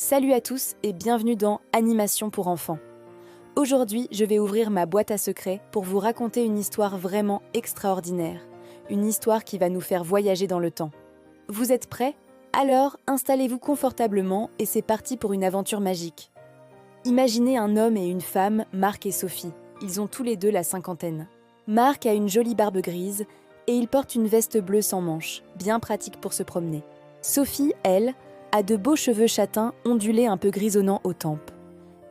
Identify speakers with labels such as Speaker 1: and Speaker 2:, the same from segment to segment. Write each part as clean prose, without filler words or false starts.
Speaker 1: Salut à tous et bienvenue dans Animation pour enfants. Aujourd'hui, je vais ouvrir ma boîte à secrets pour vous raconter une histoire vraiment extraordinaire. Une histoire qui va nous faire voyager dans le temps. Vous êtes prêts? Alors, installez-vous confortablement et c'est parti pour une aventure magique. Imaginez un homme et une femme, Marc et Sophie. Ils ont tous les deux la cinquantaine. Marc a une jolie barbe grise et il porte une veste bleue sans manches, bien pratique pour se promener. Sophie, elle, a de beaux cheveux châtains ondulés un peu grisonnants aux tempes.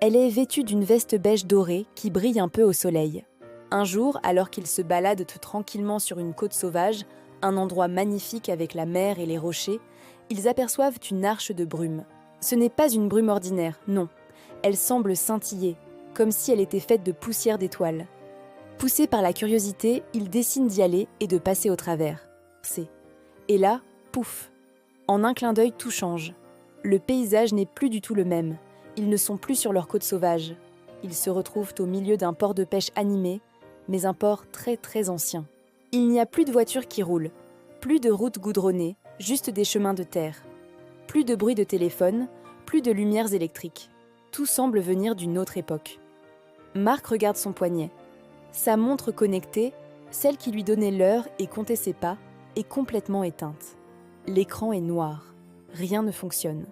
Speaker 1: Elle est vêtue d'une veste beige dorée qui brille un peu au soleil. Un jour, alors qu'ils se baladent tout tranquillement sur une côte sauvage, un endroit magnifique avec la mer et les rochers, ils aperçoivent une arche de brume. Ce n'est pas une brume ordinaire, non. Elle semble scintiller, comme si elle était faite de poussière d'étoiles. Poussés par la curiosité, ils décident d'y aller et de passer au travers. Et là, pouf! En un clin d'œil, tout change. Le paysage n'est plus du tout le même. Ils ne sont plus sur leur côte sauvage. Ils se retrouvent au milieu d'un port de pêche animé, mais un port très très ancien. Il n'y a plus de voitures qui roulent, plus de routes goudronnées, juste des chemins de terre. Plus de bruit de téléphone, plus de lumières électriques. Tout semble venir d'une autre époque. Marc regarde son poignet. Sa montre connectée, celle qui lui donnait l'heure et comptait ses pas, est complètement éteinte. L'écran est noir. Rien ne fonctionne.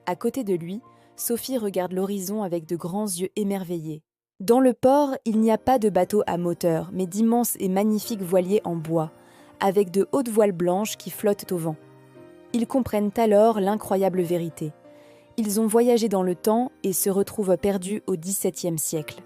Speaker 1: À côté de lui, Sophie regarde l'horizon avec de grands yeux émerveillés. Dans le port, il n'y a pas de bateau à moteur, mais d'immenses et magnifiques voiliers en bois, avec de hautes voiles blanches qui flottent au vent. Ils comprennent alors l'incroyable vérité. Ils ont voyagé dans le temps et se retrouvent perdus au XVIIe siècle.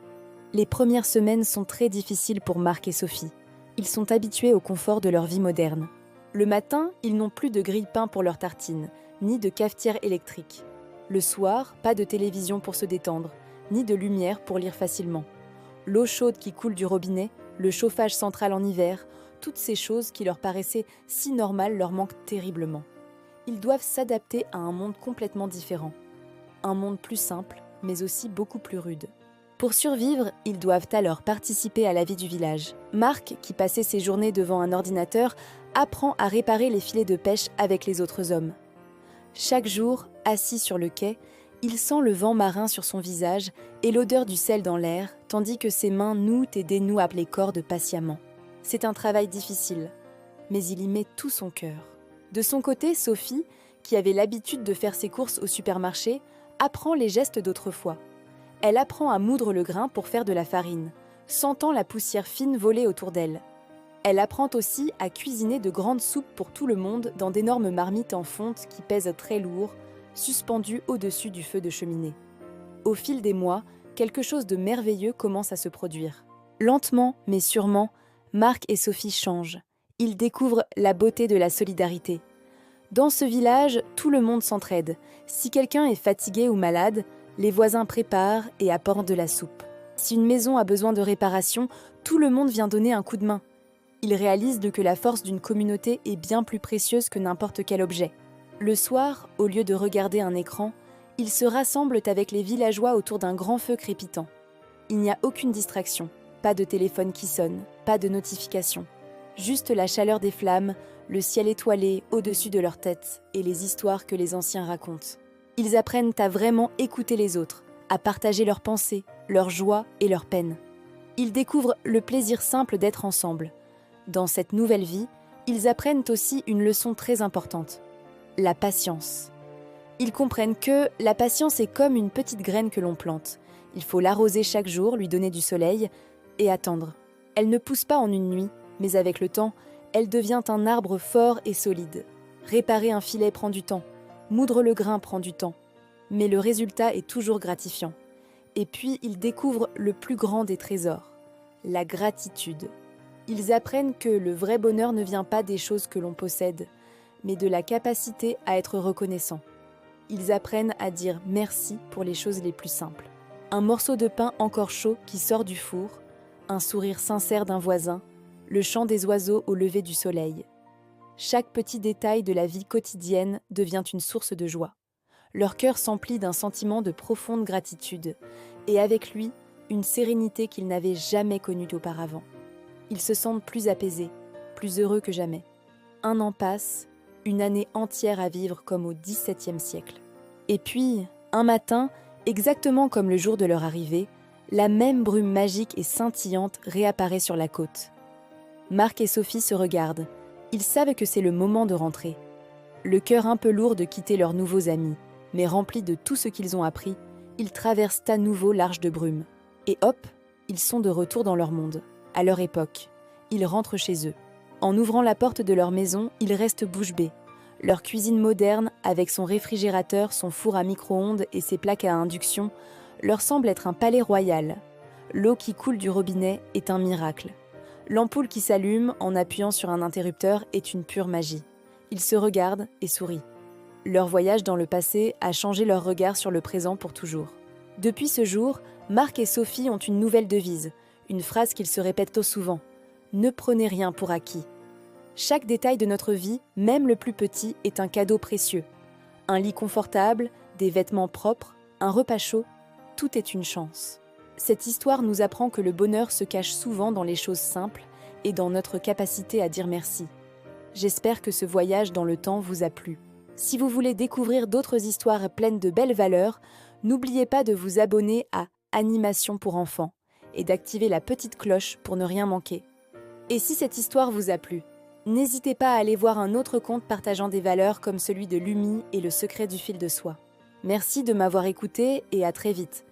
Speaker 1: Les premières semaines sont très difficiles pour Marc et Sophie. Ils sont habitués au confort de leur vie moderne. Le matin, ils n'ont plus de grille-pain pour leurs tartines, ni de cafetière électrique. Le soir, pas de télévision pour se détendre, ni de lumière pour lire facilement. L'eau chaude qui coule du robinet, le chauffage central en hiver, toutes ces choses qui leur paraissaient si normales leur manquent terriblement. Ils doivent s'adapter à un monde complètement différent. Un monde plus simple, mais aussi beaucoup plus rude. Pour survivre, ils doivent alors participer à la vie du village. Marc, qui passait ses journées devant un ordinateur, apprend à réparer les filets de pêche avec les autres hommes. Chaque jour, assis sur le quai, il sent le vent marin sur son visage et l'odeur du sel dans l'air, tandis que ses mains nouent et dénouent les cordes patiemment. C'est un travail difficile, mais il y met tout son cœur. De son côté, Sophie, qui avait l'habitude de faire ses courses au supermarché, apprend les gestes d'autrefois. Elle apprend à moudre le grain pour faire de la farine, sentant la poussière fine voler autour d'elle. Elle apprend aussi à cuisiner de grandes soupes pour tout le monde dans d'énormes marmites en fonte qui pèsent très lourd, suspendues au-dessus du feu de cheminée. Au fil des mois, quelque chose de merveilleux commence à se produire. Lentement, mais sûrement, Marc et Sophie changent. Ils découvrent la beauté de la solidarité. Dans ce village, tout le monde s'entraide. Si quelqu'un est fatigué ou malade, les voisins préparent et apportent de la soupe. Si une maison a besoin de réparation, tout le monde vient donner un coup de main. Ils réalisent que la force d'une communauté est bien plus précieuse que n'importe quel objet. Le soir, au lieu de regarder un écran, ils se rassemblent avec les villageois autour d'un grand feu crépitant. Il n'y a aucune distraction, pas de téléphone qui sonne, pas de notification. Juste la chaleur des flammes, le ciel étoilé au-dessus de leur tête et les histoires que les anciens racontent. Ils apprennent à vraiment écouter les autres, à partager leurs pensées, leurs joies et leurs peines. Ils découvrent le plaisir simple d'être ensemble. Dans cette nouvelle vie, ils apprennent aussi une leçon très importante, la patience. Ils comprennent que la patience est comme une petite graine que l'on plante. Il faut l'arroser chaque jour, lui donner du soleil et attendre. Elle ne pousse pas en une nuit, mais avec le temps, elle devient un arbre fort et solide. Réparer un filet prend du temps. Moudre le grain prend du temps, mais le résultat est toujours gratifiant. Et puis, ils découvrent le plus grand des trésors, la gratitude. Ils apprennent que le vrai bonheur ne vient pas des choses que l'on possède, mais de la capacité à être reconnaissant. Ils apprennent à dire merci pour les choses les plus simples. Un morceau de pain encore chaud qui sort du four, un sourire sincère d'un voisin, le chant des oiseaux au lever du soleil. Chaque petit détail de la vie quotidienne devient une source de joie. Leur cœur s'emplit d'un sentiment de profonde gratitude, et avec lui, une sérénité qu'ils n'avaient jamais connue auparavant. Ils se sentent plus apaisés, plus heureux que jamais. Un an passe, une année entière à vivre comme au XVIIe siècle. Et puis, Un matin, exactement comme le jour de leur arrivée, la même brume magique et scintillante réapparaît sur la côte. Marc et Sophie se regardent. Ils savent que c'est le moment de rentrer. Le cœur un peu lourd de quitter leurs nouveaux amis, mais remplis de tout ce qu'ils ont appris, ils traversent à nouveau l'arche de brume. Et hop, ils sont de retour dans leur monde, à leur époque. Ils rentrent chez eux. En ouvrant la porte de leur maison, ils restent bouche bée. Leur cuisine moderne, avec son réfrigérateur, son four à micro-ondes et ses plaques à induction, leur semble être un palais royal. L'eau qui coule du robinet est un miracle. L'ampoule qui s'allume en appuyant sur un interrupteur est une pure magie. Ils se regardent et sourient. Leur voyage dans le passé a changé leur regard sur le présent pour toujours. Depuis ce jour, Marc et Sophie ont une nouvelle devise, une phrase qu'ils se répètent souvent. Ne prenez rien pour acquis. Chaque détail de notre vie, même le plus petit, est un cadeau précieux. Un lit confortable, des vêtements propres, un repas chaud, tout est une chance. Cette histoire nous apprend que le bonheur se cache souvent dans les choses simples et dans notre capacité à dire merci. J'espère que ce voyage dans le temps vous a plu. Si vous voulez découvrir d'autres histoires pleines de belles valeurs, n'oubliez pas de vous abonner à Animation pour enfants et d'activer la petite cloche pour ne rien manquer. Et si cette histoire vous a plu, n'hésitez pas à aller voir un autre conte partageant des valeurs comme celui de Lumi et le secret du fil de soie. Merci de m'avoir écouté et à très vite